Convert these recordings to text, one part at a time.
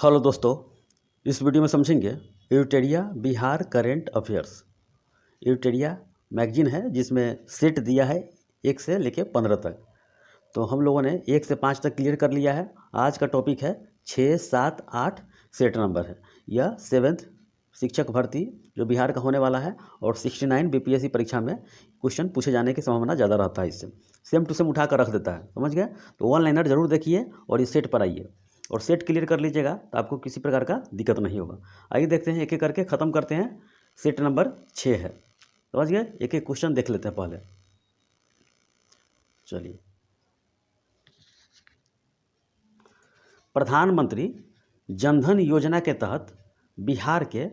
Hello दोस्तों, इस video में समझेंगे एडिटोरिया बिहार करेंट अफेयर्स। एडिटोरिया मैगजीन है जिसमें सेट दिया है 1 से लेके 15 तक। तो हम लोगों ने 1 से 5 तक क्लियर कर लिया है। आज का टॉपिक है 6, 7, 8 सेट नंबर है। यह 7th शिक्षक भर्ती जो बिहार का होने वाला है और 69 बीपीएससी परीक्षा में क्वेश्चन पूछे जाने की संभावना ज़्यादा रहता है। इससे सेम टू सेम उठा कर रख देता है, समझ गए। तो वन लाइनर जरूर देखिए और इस सेट पर आइए और सेट क्लियर कर लीजिएगा तो आपको किसी प्रकार का दिक्कत नहीं होगा। आइए देखते हैं, एक एक करके ख़त्म करते हैं। सेट नंबर 6 है, समझ गए। एक एक क्वेश्चन देख लेते हैं पहले। चलिए, प्रधानमंत्री जनधन योजना के तहत बिहार के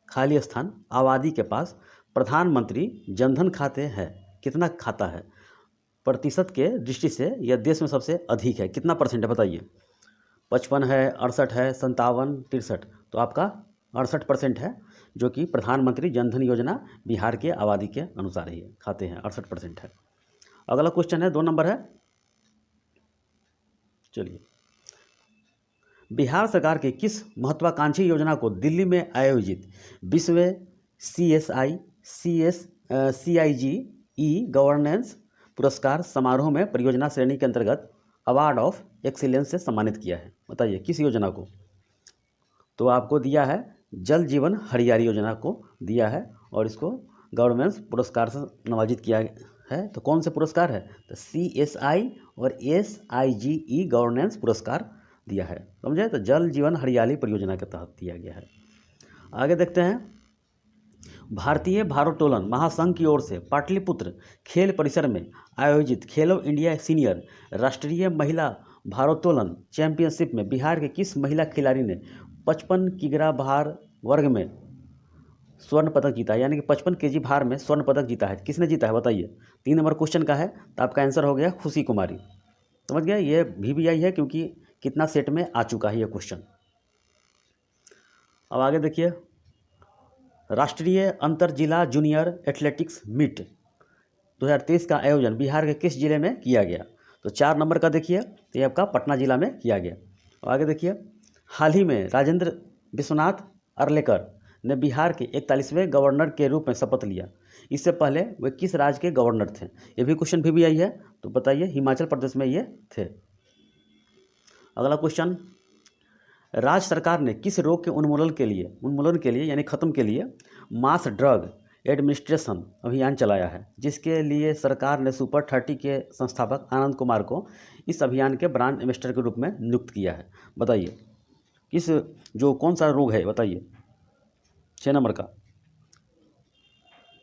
खाली स्थान आबादी के पास प्रधानमंत्री जनधन खाते हैं। कितना खाता है? प्रतिशत के दृष्टि से यह देश में सबसे अधिक है। कितना परसेंट है बताइए? 55 है, 68 है, 57, 63। तो आपका 68% है, जो कि प्रधानमंत्री जनधन योजना बिहार के आबादी के अनुसार ही खाते हैं, 68% है। अगला क्वेश्चन है 2 नंबर है। चलिए, बिहार सरकार के किस महत्वाकांक्षी योजना को दिल्ली में आयोजित विश्व CIG गवर्नेंस पुरस्कार समारोह में परियोजना श्रेणी के अंतर्गत अवार्ड ऑफ एक्सीलेंस से सम्मानित किया है? बताइए किस योजना को? तो आपको दिया है जल जीवन हरियाली योजना को दिया है और इसको गवर्नेंस पुरस्कार से नवाजित किया है। तो कौन से पुरस्कार है? तो CSI और SIGE गवर्नेंस पुरस्कार दिया है, समझे। तो जल जीवन हरियाली परियोजना के तहत दिया गया है। आगे देखते हैं। भारतीय भारोत्तोलन महासंघ की ओर से पाटलिपुत्र खेल परिसर में आयोजित खेलो इंडिया सीनियर राष्ट्रीय महिला भारोत्तोलन चैंपियनशिप में बिहार के किस महिला खिलाड़ी ने 55 किग्रा भार वर्ग में स्वर्ण पदक जीता है? यानी कि 55 केजी भार में स्वर्ण पदक जीता है। किसने जीता है बताइए? 3 नंबर क्वेश्चन का है, तो आपका आंसर हो गया खुशी कुमारी, समझ गया। ये VBI है क्योंकि कितना सेट में आ चुका है ये क्वेश्चन। अब आगे देखिए, राष्ट्रीय अंतर जिला जूनियर एथलेटिक्स मीट 2023 का आयोजन बिहार के किस जिले में किया गया? तो 4 नंबर का देखिए, तो ये आपका पटना जिला में किया गया। और आगे देखिए, हाल ही में राजेंद्र विश्वनाथ अर्लेकर ने बिहार के 41वें गवर्नर के रूप में शपथ लिया। इससे पहले वे किस राज्य के गवर्नर थे? ये भी क्वेश्चन VBI है, तो बताइए। हिमाचल प्रदेश में ये थे। अगला क्वेश्चन, राज्य सरकार ने किस रोग के उन्मूलन के लिए यानी खत्म के लिए मास ड्रग एडमिनिस्ट्रेशन अभियान चलाया है, जिसके लिए सरकार ने सुपर 30 के संस्थापक आनंद कुमार को इस अभियान के ब्रांड एम्बेसडर के रूप में नियुक्त किया है? बताइए कौन सा रोग है बताइए? 6 नंबर का,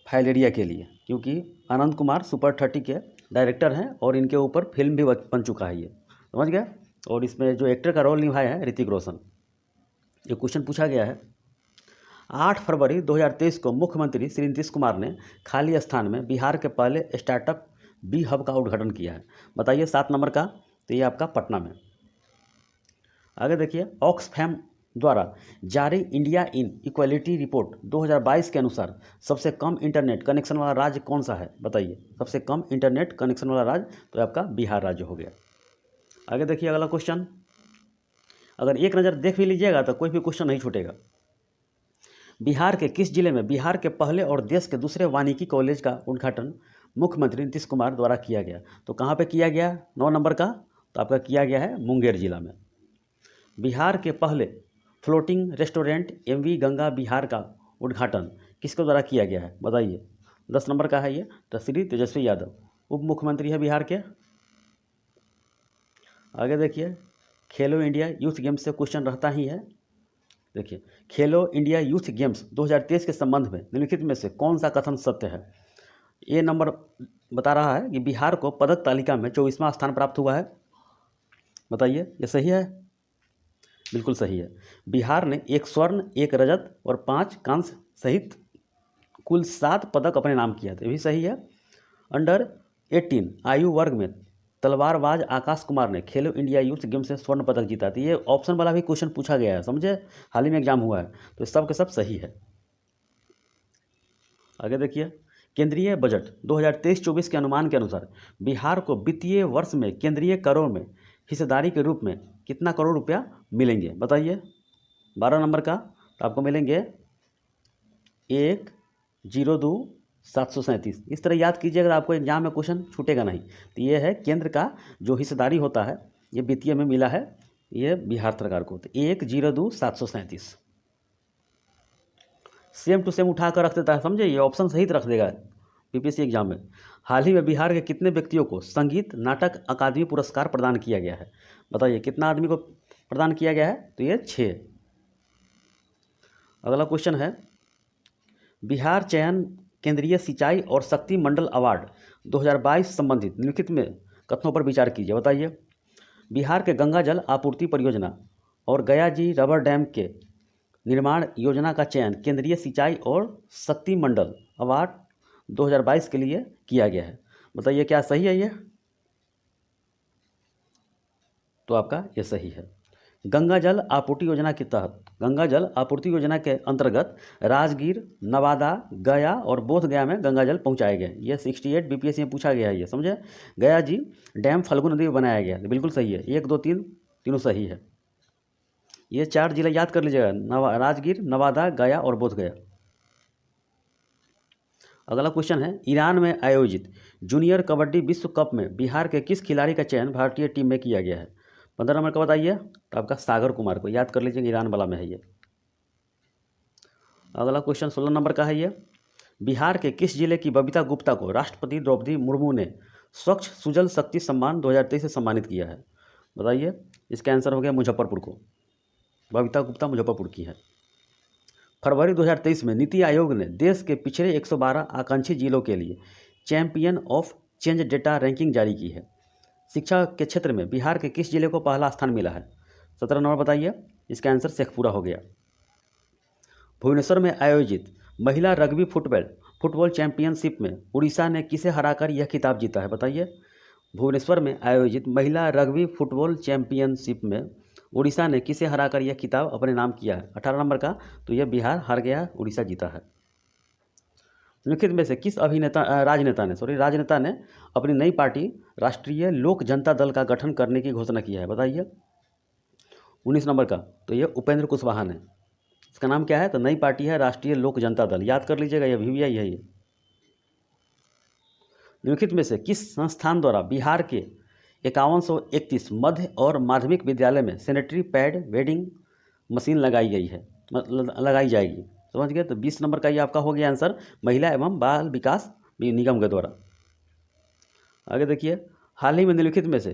फाइलेरिया के लिए, क्योंकि आनंद कुमार सुपर 30 के डायरेक्टर हैं और इनके ऊपर फिल्म भी बन चुका है, ये समझ गया। और इसमें जो एक्टर का रोल निभाया है ऋतिक रोशन। ये क्वेश्चन पूछा गया है। 8 फरवरी 2023 को मुख्यमंत्री श्री नीतीश कुमार ने खाली स्थान में बिहार के पहले स्टार्टअप बी हब का उद्घाटन किया है। बताइए 7 नंबर का, तो ये आपका पटना में। आगे देखिए, ऑक्सफैम द्वारा जारी इंडिया इन इक्वालिटी रिपोर्ट 2022 के अनुसार सबसे कम इंटरनेट कनेक्शन वाला राज्य कौन सा है? बताइए सबसे कम इंटरनेट कनेक्शन वाला राज्य, तो आपका बिहार राज्य हो गया। आगे देखिए अगला क्वेश्चन, अगर एक नज़र देख भी लीजिएगा तो कोई भी क्वेश्चन नहीं छूटेगा। बिहार के किस जिले में बिहार के पहले और देश के दूसरे वानिकी कॉलेज का उद्घाटन मुख्यमंत्री नीतीश कुमार द्वारा किया गया? तो कहाँ पे किया गया? 9 नंबर का, तो आपका किया गया है मुंगेर जिला में। बिहार के पहले floating restaurant MV Ganga Bihar का उद्घाटन किसके द्वारा किया गया है? बताइए। 10 नंबर का है ये, तो श्री तेजस्वी यादव उप मुख्यमंत्री है बिहार के। आगे देखिए, खेलो इंडिया यूथ गेम्स से क्वेश्चन रहता ही है। देखिए, खेलो इंडिया यूथ गेम्स 2023 के संबंध में निम्नलिखित में से कौन सा कथन सत्य है? ये नंबर बता रहा है कि बिहार को पदक तालिका में 24वां स्थान प्राप्त हुआ है। बताइए ये सही है? बिल्कुल सही है। बिहार ने 1 स्वर्ण, 1 रजत और 5 कांस्य सहित कुल 7 पदक अपने नाम किया था, ये भी सही है। अंडर 18 आयु वर्ग में तलवारबाज आकाश कुमार ने खेलो इंडिया यूथ गेम से स्वर्ण पदक जीता था। ये ऑप्शन वाला भी क्वेश्चन पूछा गया है, समझे, हाल ही में एग्जाम हुआ है, तो सब के सब सही है। आगे देखिए, केंद्रीय बजट 2023-24 के अनुमान के अनुसार बिहार को वित्तीय वर्ष में केंद्रीय करों में हिस्सेदारी के रूप में कितना करोड़ रुपया मिलेंगे? बताइए। 12 नंबर का तो आपको मिलेंगे 102,737। इस तरह याद कीजिए, अगर आपको एग्जाम में क्वेश्चन छूटेगा नहीं। तो ये है केंद्र का जो हिस्सेदारी होता है, ये वित्तीय में मिला है ये बिहार सरकार को। तो 102,737 सेम टू सेम उठा कर रख देता है, समझे, ये ऑप्शन सही रख देगा पीपीएससी एग्जाम में। हाल ही में बिहार के कितने व्यक्तियों को संगीत नाटक अकादमी पुरस्कार प्रदान किया गया है? बताइए कितना आदमी को प्रदान किया गया है? तो ये 6। अगला क्वेश्चन है, बिहार चयन केंद्रीय सिंचाई और शक्ति मंडल अवार्ड 2022 संबंधित निम्नलिखित में कथनों पर विचार कीजिए। बताइए, बिहार के गंगा जल आपूर्ति परियोजना और गया जी रबर डैम के निर्माण योजना का चयन केंद्रीय सिंचाई और शक्ति मंडल अवार्ड 2022 के लिए किया गया है। बताइए क्या सही है ये? तो आपका ये सही है। गंगा जल आपूर्ति योजना के तहत, गंगा जल आपूर्ति योजना के अंतर्गत राजगीर, नवादा, गया और बोध गया में गंगा जल पहुंचाए गए। ये 68 बीपीएससी में पूछा गया है, ये समझे। गया जी डैम फल्गु नदी में बनाया गया, बिल्कुल सही है। 1, 2, 3 तीनों सही है। ये 4 जिला याद कर लीजिएगा, राजगीर, नवादा, गया और बोध गया। अगला क्वेश्चन है, ईरान में आयोजित जूनियर कबड्डी विश्व कप में बिहार के किस खिलाड़ी का चयन भारतीय टीम में किया गया है? 15 नंबर का बताइए। तो आपका सागर कुमार को याद कर लीजिएगा, ईरान वाला में है ये। अगला क्वेश्चन 16 नंबर का है ये, बिहार के किस जिले की बबीता गुप्ता को राष्ट्रपति द्रौपदी मुर्मू ने स्वच्छ सुजल शक्ति सम्मान 2023 से सम्मानित किया है? बताइए, इसका आंसर हो गया मुजफ्फरपुर को। बबीता गुप्ता मुजफ्फरपुर की है। फरवरी 2023 में नीति आयोग ने देश के पिछड़े 112 आकांक्षी जिलों के लिए champion of change data ranking जारी की है। शिक्षा के क्षेत्र में बिहार के किस जिले को पहला स्थान मिला है? 17 नंबर बताइए। इसका आंसर शेखपुरा हो गया। भुवनेश्वर में आयोजित महिला रग्बी फुटबॉल चैंपियनशिप में उड़ीसा ने किसे हराकर यह खिताब जीता है? बताइए, भुवनेश्वर में आयोजित महिला रग्बी फुटबॉल चैंपियनशिप में उड़ीसा ने किसे हराकर यह खिताब अपने नाम किया है? 18 नंबर का तो यह बिहार हार गया, उड़ीसा जीता है। निम्नलिखित में से किस राजनेता ने अपनी नई पार्टी राष्ट्रीय लोक जनता दल का गठन करने की घोषणा की है? बताइए। 19 नंबर का तो यह उपेंद्र कुशवाहा ने। इसका नाम क्या है? तो नई पार्टी है राष्ट्रीय लोक जनता दल, याद कर लीजिएगा, यह VVI है ये। निम्नलिखित में से किस संस्थान द्वारा बिहार के 5131 मध्य और माध्यमिक विद्यालय में सैनिटरी पैड वेडिंग मशीन लगाई जाएगी? समझ गए। तो 20 नंबर का ये आपका हो गया आंसर, महिला एवं बाल विकास निगम के द्वारा। आगे देखिए, हाल ही में निम्नलिखित में से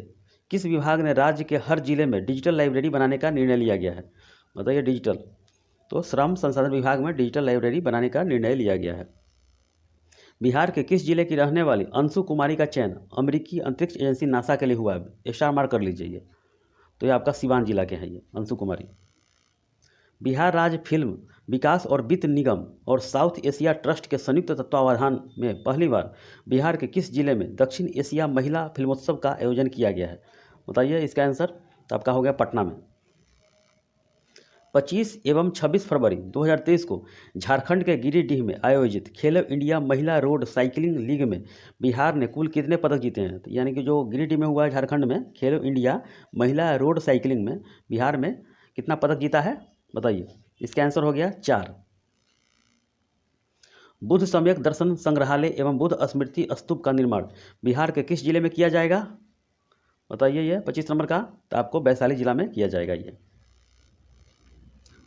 किस विभाग ने राज्य के हर जिले में डिजिटल लाइब्रेरी बनाने का निर्णय लिया गया है? बताइए। डिजिटल तो श्रम संसाधन विभाग में डिजिटल लाइब्रेरी बनाने का निर्णय लिया गया है। बिहार के किस जिले की रहने वाली अंशु कुमारी का चयन अमेरिकी अंतरिक्ष एजेंसी नासा के लिए हुआ है? स्टार मार्क कर लीजिए। तो ये आपका सिवान जिला के हैं ये अंशु कुमारी। बिहार राज्य फिल्म विकास और वित्त निगम और साउथ एशिया ट्रस्ट के संयुक्त तत्वावधान में पहली बार बिहार के किस जिले में दक्षिण एशिया महिला फिल्मोत्सव का आयोजन किया गया है? बताइए। इसका आंसर तो आपका हो गया पटना में। 25 एवं 26 फरवरी 2023 को झारखंड के गिरिडीह में आयोजित खेलो इंडिया महिला रोड साइकिलिंग लीग में बिहार ने कुल कितने पदक जीते हैं? तो यानी कि जो गिरिडीह में हुआ है झारखंड में खेलो इंडिया महिला रोड साइकिलिंग में बिहार में कितना पदक जीता है? बताइए। इसका आंसर हो गया 4। बुद्ध सम्यक दर्शन संग्रहालय एवं बुद्ध स्मृति स्तूप का निर्माण बिहार के किस जिले में किया जाएगा? बताइए। ये 25 नंबर का तो आपको वैशाली जिला में किया जाएगा ये।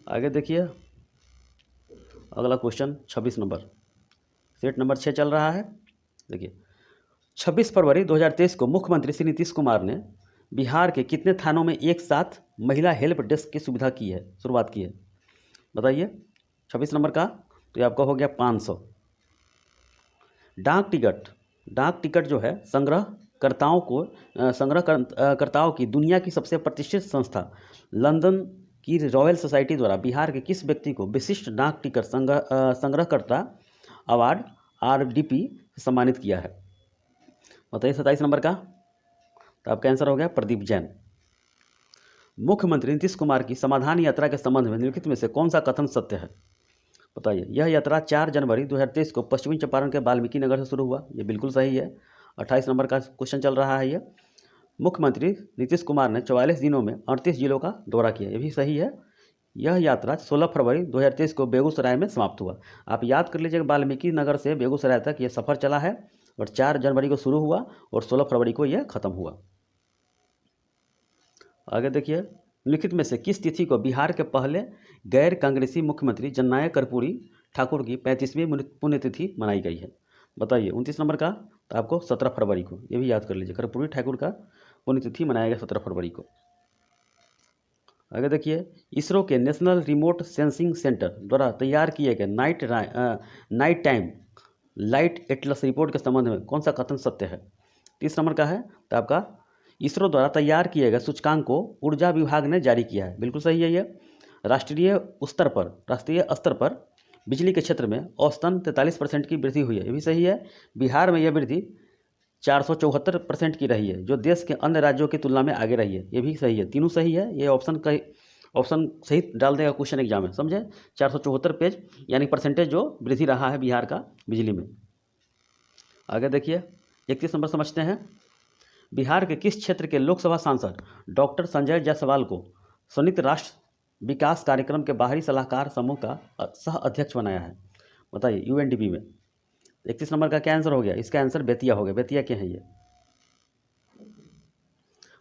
आगे देखिए, अगला क्वेश्चन 26 नंबर, सेट नंबर 6 चल रहा है। देखिए, 26 फरवरी 2023 को मुख्यमंत्री श्री नीतीश कुमार ने बिहार के कितने थानों में एक साथ महिला हेल्प डेस्क की सुविधा की है, शुरुआत की है? बताइए। 26 नंबर का तो ये आपका हो गया 500। डाक टिकट जो है संग्रहकर्ताओं की दुनिया की सबसे प्रतिष्ठित संस्था लंदन की रॉयल सोसाइटी द्वारा बिहार के किस व्यक्ति को विशिष्ट डाक टिकट संग्रहकर्ता अवार्ड RDP से सम्मानित किया है? बताइए। 27 नंबर का तो आपका आंसर हो गया प्रदीप जैन। मुख्यमंत्री नीतीश कुमार की समाधान यात्रा के संबंध में निम्नलिखित में से कौन सा कथन सत्य है? बताइए। यह यात्रा 4 जनवरी 2023 को पश्चिमी चंपारण के वाल्मीकि नगर से शुरू हुआ, ये बिल्कुल सही है। 28 नंबर का क्वेश्चन चल रहा है ये। मुख्यमंत्री नीतीश कुमार ने 44 दिनों में 38 जिलों का दौरा किया, ये भी सही है। यह यात्रा 16 फरवरी 2023 को बेगूसराय में समाप्त हुआ। आप याद कर लीजिएगा, वाल्मीकि नगर से बेगूसराय तक ये सफ़र चला है और 4 जनवरी को शुरू हुआ और 16 फरवरी को यह खत्म हुआ। आगे देखिए, निम्नलिखित में से किस तिथि को बिहार के पहले गैर कांग्रेसी मुख्यमंत्री जननायक कर्पूरी ठाकुर की 35वीं पुण्यतिथि मनाई गई है? बताइए। 29 नंबर का तो आपको 17 फरवरी को, ये भी याद कर लीजिए, कर्पूरी ठाकुर का पुण्यतिथि मनाया गया 17 फरवरी को। आगे देखिए, इसरो के नेशनल रिमोट सेंसिंग सेंटर द्वारा तैयार किए गए night time light Atlas report के संबंध में कौन सा कथन सत्य है? 30 नंबर का है तो आपका इसरो द्वारा तैयार किए गए सूचकांक को ऊर्जा विभाग ने जारी किया है। बिल्कुल सही है ये। राष्ट्रीय स्तर पर बिजली के क्षेत्र में औसतन 43% की वृद्धि हुई है, ये भी सही है। बिहार में यह वृद्धि 474% की रही है, जो देश के अन्य राज्यों की तुलना में आगे रही है, ये भी सही है। तीनों सही है। ये ऑप्शन सही डाल देगा क्वेश्चन एग्जाम में, समझे। 474 पेज यानी परसेंटेज जो वृद्धि रहा है बिहार का बिजली में। आगे देखिए, 31 नंबर समझते हैं। बिहार के किस क्षेत्र के लोकसभा सांसद डॉक्टर संजय जायसवाल को संयुक्त राष्ट्र विकास कार्यक्रम के बाहरी सलाहकार समूह का सह अध्यक्ष बनाया है? बताइए। UNDP में। 31 नंबर का क्या आंसर हो गया? इसका आंसर बेतिया हो गया। बेतिया क्या है ये?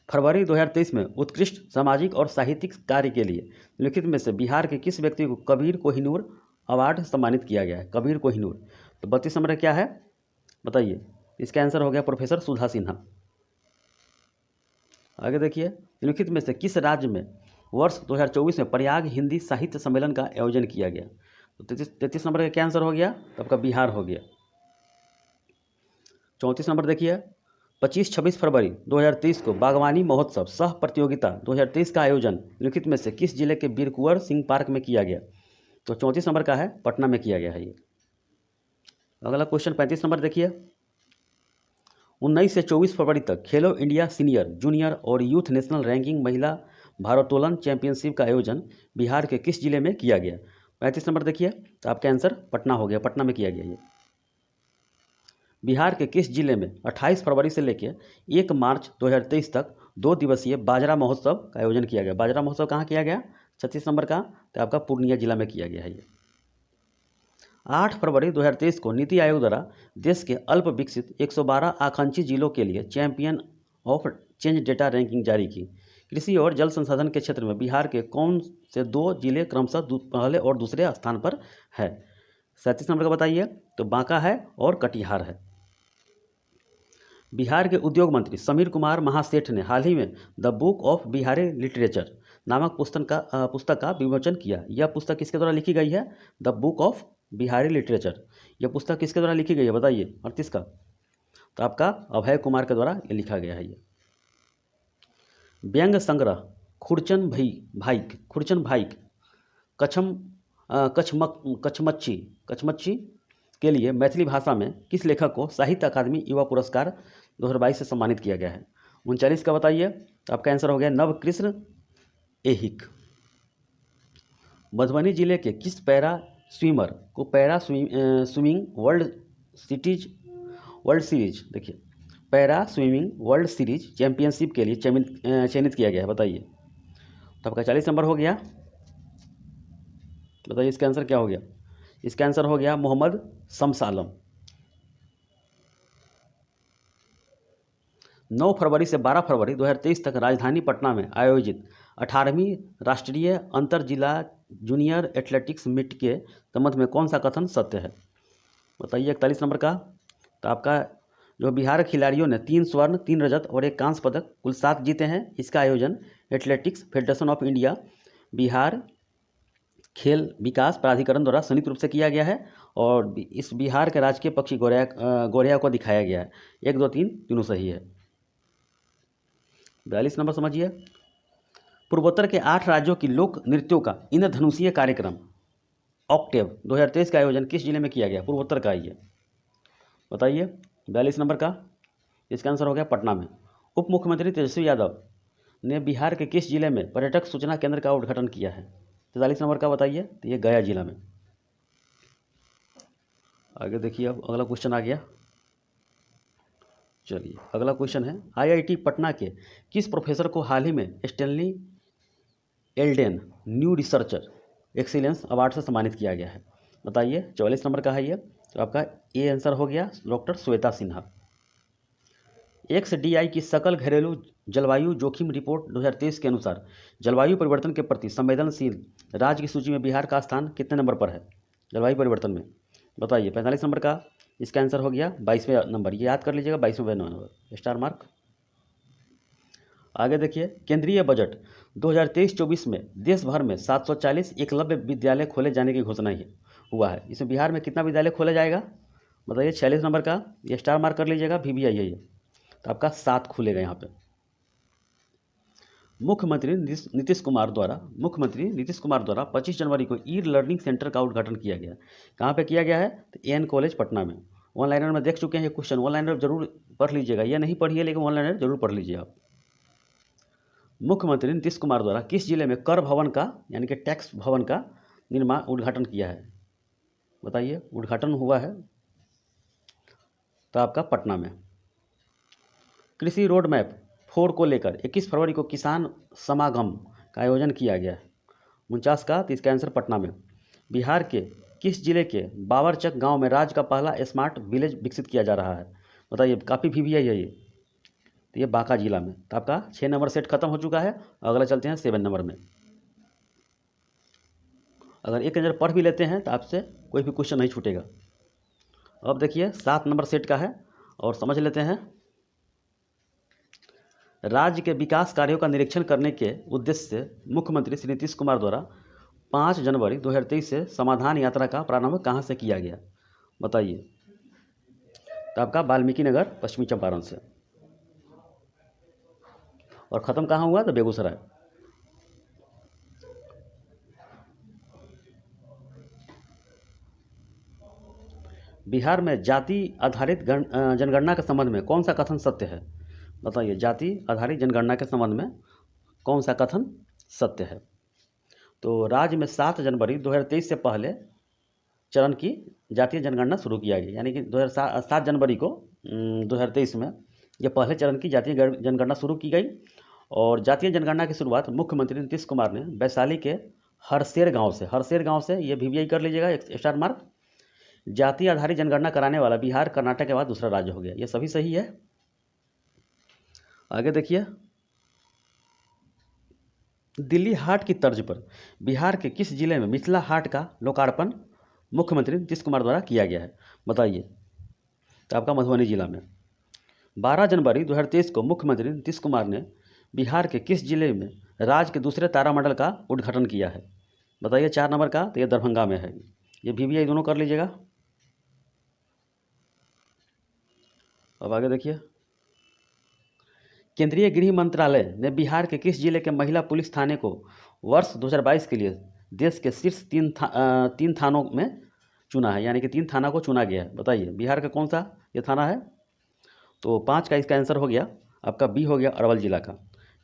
फरवरी 2023 में उत्कृष्ट सामाजिक और साहित्यिक कार्य के लिए निम्नलिखित में से बिहार के किस व्यक्ति को कबीर कोहिनूर अवार्ड सम्मानित किया गया है? कबीर कोहिनूर। तो 32 नंबर क्या है? बताइए। इसका आंसर हो गया प्रोफेसर सुधा सिन्हा। आगे देखिए, निम्नलिखित में से किस राज्य में वर्ष 2024 में प्रयाग हिंदी साहित्य सम्मेलन का आयोजन किया गया? तो 33 नंबर का क्या आंसर हो गया? तो आपका बिहार हो गया। 34 नंबर देखिए, 25-26 फरवरी 2023 को बागवानी महोत्सव सह प्रतियोगिता 2023 का आयोजन निम्नलिखित में से किस जिले के वीर कुंवर सिंह पार्क में किया गया? तो 34 नंबर का है पटना में किया गया है ये। अगला क्वेश्चन 35 नंबर देखिए, 19 से 24 फरवरी तक खेलो इंडिया सीनियर, जूनियर और यूथ नेशनल रैंकिंग महिला भारोत्तोलन चैंपियनशिप का आयोजन बिहार के किस जिले में किया गया? 35 नंबर देखिए, तो आपका आंसर पटना हो गया। पटना में किया गया ये। बिहार के किस जिले में 28 फरवरी से लेकर 1 मार्च 2023 तक 2 दिवसीय बाजरा महोत्सव का आयोजन किया गया? बाजरा महोत्सव कहाँ किया गया? 36 नंबर का तो आपका पूर्णिया जिला में किया गया है ये। 8 फरवरी 2023 को नीति आयोग द्वारा देश के अल्प विकसित 112 आकांक्षी जिलों के लिए champion of change data ranking जारी की। कृषि और जल संसाधन के क्षेत्र में बिहार के कौन से 2 जिले क्रमशः पहले और दूसरे स्थान पर है? 37 नंबर का बताइए। तो बांका है और कटिहार है। बिहार के उद्योग मंत्री समीर कुमार महासेठ ने हाल ही में the book of Bihari literature नामक पुस्तक का विमोचन किया। यह पुस्तक किसके द्वारा लिखी गई है? The book of Bihari literature. यह पुस्तक किसके द्वारा लिखी गई है? बताइए। 38 का तो आपका अभय कुमार के द्वारा ये लिखा गया है। ये व्यंग्य संग्रह खुरचन भाइक कछमच्छी के लिए मैथिली भाषा में किस लेखक को साहित्य अकादमी युवा पुरस्कार 2022 से सम्मानित किया गया है? 39 का बताइए। तो आपका आंसर हो गया नवकृष्ण ऐहिक। मधुबनी जिले के किस पैरा स्विमर को पैरा स्विमिंग वर्ल्ड सीरीज देखिए para swimming world series championship के लिए चयनित किया गया है? बताइए। तो आपका 40 नंबर हो गया। बताइए इसका आंसर क्या हो गया? इसका आंसर हो गया मोहम्मद शमस-आलम। 9 फरवरी से 12 फरवरी 2023 तक राजधानी पटना में आयोजित 18वीं राष्ट्रीय अंतर जिला जूनियर एथलेटिक्स मीट के संबंध में कौन सा कथन सत्य है? बताइए। 41 नंबर का तो आपका जो बिहार खिलाड़ियों ने 3 स्वर्ण 3 रजत और 1 कांस्य पदक कुल 7 जीते हैं। इसका आयोजन athletics federation of India Bihar खेल विकास प्राधिकरण द्वारा संयुक्त रूप से किया गया है और इस बिहार के राजकीय पक्षी गौरैया को दिखाया गया है। 1, 2, 3 तीनों सही है। 42 नंबर समझिए, पूर्वोत्तर के 8 राज्यों की लोक नृत्यों का इंद्रधनुषीय कार्यक्रम ऑक्टेव 2023 का आयोजन किस जिले में किया गया? पूर्वोत्तर का ही है। बताइए। 42 नंबर का इसका आंसर हो गया पटना में। उप मुख्यमंत्री तेजस्वी यादव ने बिहार के किस जिले में पर्यटक सूचना केंद्र का उद्घाटन किया है? 43 नंबर का बताइए। तो ये गया जिला में। आगे देखिए, अब अगला क्वेश्चन आ गया। चलिए अगला क्वेश्चन है, IIT पटना के किस प्रोफेसर को हाल ही में Stanley Alden new researcher excellence award से सम्मानित किया गया है? बताइए। 44 नंबर का है ये। तो आपका ए आंसर हो गया डॉक्टर श्वेता सिन्हा। XDI की सकल घरेलू जलवायु जोखिम रिपोर्ट 2023 के अनुसार जलवायु परिवर्तन के प्रति संवेदनशील राज्य की सूची में बिहार का स्थान कितने नंबर पर है जलवायु परिवर्तन में? बताइए। 45 नंबर का इसका आंसर हो गया 22वें नंबर। ये याद कर लीजिएगा, 22वें नंबर, स्टार मार्क। आगे देखिए, केंद्रीय बजट 2023-24 में देश भर में 740 एकलव्य विद्यालय खोले जाने की घोषणा हुआ है। इसमें बिहार में कितना विद्यालय खोला जाएगा? बताइए। 46 नंबर का ये स्टार मार्क कर लीजिएगा, VVI है ये। तो आपका 7 खुलेगा यहाँ पे। मुख्यमंत्री नीतीश कुमार द्वारा 25 जनवरी को ई लर्निंग सेंटर का उद्घाटन किया गया। कहाँ पे किया गया है? तो AN कॉलेज पटना में। ऑनलाइनर में देख चुके हैं ये क्वेश्चन, ऑनलाइनर जरूर पढ़ लीजिएगा, ये नहीं पढ़िए लेकिन ऑनलाइनर जरूर पढ़ लीजिए आप। मुख्यमंत्री नीतीश कुमार द्वारा किस जिले में कर भवन का यानी कि टैक्स भवन का उद्घाटन किया है? बताइए। उद्घाटन हुआ है तो आपका पटना में। कृषि रोड मैप 4 को लेकर 21 फरवरी को किसान समागम का आयोजन किया गया है 49 का। तो इसका आंसर पटना में। बिहार के किस जिले के बाबरचक गांव में राज्य का पहला स्मार्ट विलेज विकसित किया जा रहा है? बताइए। काफ़ी VVI है ये। तो ये बांका जिला में। तो आपका 6 नंबर सेट खत्म हो चुका है। अगला चलते हैं 7 नंबर में। अगर एक नज़र पढ़ भी लेते हैं तो आपसे कोई भी क्वेश्चन नहीं छूटेगा। अब देखिए 7 नंबर सेट का है और समझ लेते हैं। राज्य के विकास कार्यों का निरीक्षण करने के उद्देश्य से मुख्यमंत्री श्री नीतीश कुमार द्वारा 5 जनवरी 2023 से समाधान यात्रा का प्रारंभ कहाँ से किया गया? बताइए। तो आपका वाल्मीकि नगर पश्चिमी चंपारण से। और ख़त्म कहाँ हुआ? तो बेगूसराय। बिहार में जाति आधारित जनगणना के संबंध में कौन सा कथन सत्य है? बताइए। जाति आधारित जनगणना के संबंध में कौन सा कथन सत्य है? तो राज्य में 7 जनवरी 2023 से पहले चरण की जातीय जनगणना शुरू किया गया, यानी कि 7 जनवरी को 2023 में यह पहले चरण की जातीय जनगणना शुरू की गई। और जातीय जनगणना की शुरुआत मुख्यमंत्री नीतीश कुमार ने वैशाली के हरसेर गांव से ये VVI कर लीजिएगा, एक स्टार मार्क। जातीय आधारित जनगणना कराने वाला बिहार कर्नाटक के बाद दूसरा राज्य हो गया। ये सभी सही है। आगे देखिए, दिल्ली हाट की तर्ज पर बिहार के किस जिले में मिथिला हाट का लोकार्पण मुख्यमंत्री नीतीश कुमार द्वारा किया गया है? बताइए। तो आपका मधुबनी जिला में। 12 जनवरी 2023 को मुख्यमंत्री नीतीश कुमार ने बिहार के किस जिले में राज्य के दूसरे तारामंडल का उद्घाटन किया है? बताइए। 4 नंबर का। तो ये दरभंगा में है। ये VVI दोनों कर लीजिएगा। अब आगे देखिए, केंद्रीय गृह मंत्रालय ने बिहार के किस जिले के महिला पुलिस थाने को वर्ष 2022 के लिए देश के शीर्ष 3 थानों में चुना है, यानी कि 3 थाना को चुना गया है? बताइए। बिहार का कौन सा ये थाना है? तो 5 का इसका आंसर हो गया आपका B हो गया, अरवल जिला का।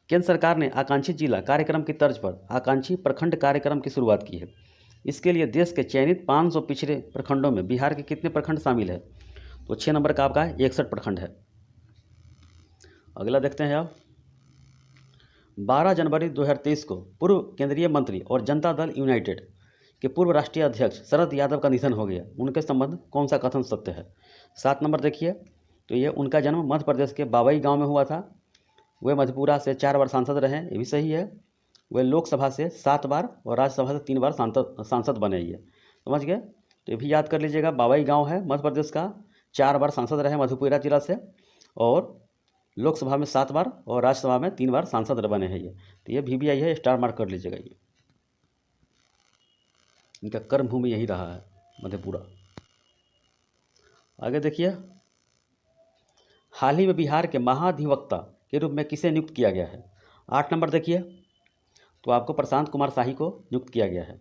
केंद्र सरकार ने आकांक्षी जिला कार्यक्रम की तर्ज पर आकांक्षी प्रखंड कार्यक्रम की शुरुआत की है। इसके लिए देश के चयनित 500 पिछड़े प्रखंडों में बिहार के कितने प्रखंड शामिल है? तो 6 नंबर का आपका 61 प्रखंड है। अगला देखते हैं आप। 12 जनवरी 2023 को पूर्व केंद्रीय मंत्री और जनता दल यूनाइटेड के पूर्व राष्ट्रीय अध्यक्ष शरद यादव का निधन हो गया। उनके संबंध कौन सा कथन सत्य है? 7 नंबर देखिए। तो ये उनका जन्म मध्य प्रदेश के बाबई गांव में हुआ था। वे मधेपुरा से 4 बार सांसद रहे, ये भी सही है। वे लोकसभा से 7 बार और राज्यसभा से 3 बार सांसद बने। ये समझ गए? तो ये भी याद कर लीजिएगा। बाबई गांव है मध्य प्रदेश का, 4 बार सांसद रहे मधेपुरा जिला से, और लोकसभा में 7 बार और राज्यसभा में 3 बार सांसद बने हैं ये। तो ये VVI है, स्टार मार्क कर लीजिएगा। ये इनका कर्मभूमि यही रहा है, मधेपुरा। आगे देखिए, हाल ही में बिहार के महाधिवक्ता के रूप में किसे नियुक्त किया गया है? 8 नंबर देखिए। तो आपको प्रशांत कुमार शाही को नियुक्त किया गया है।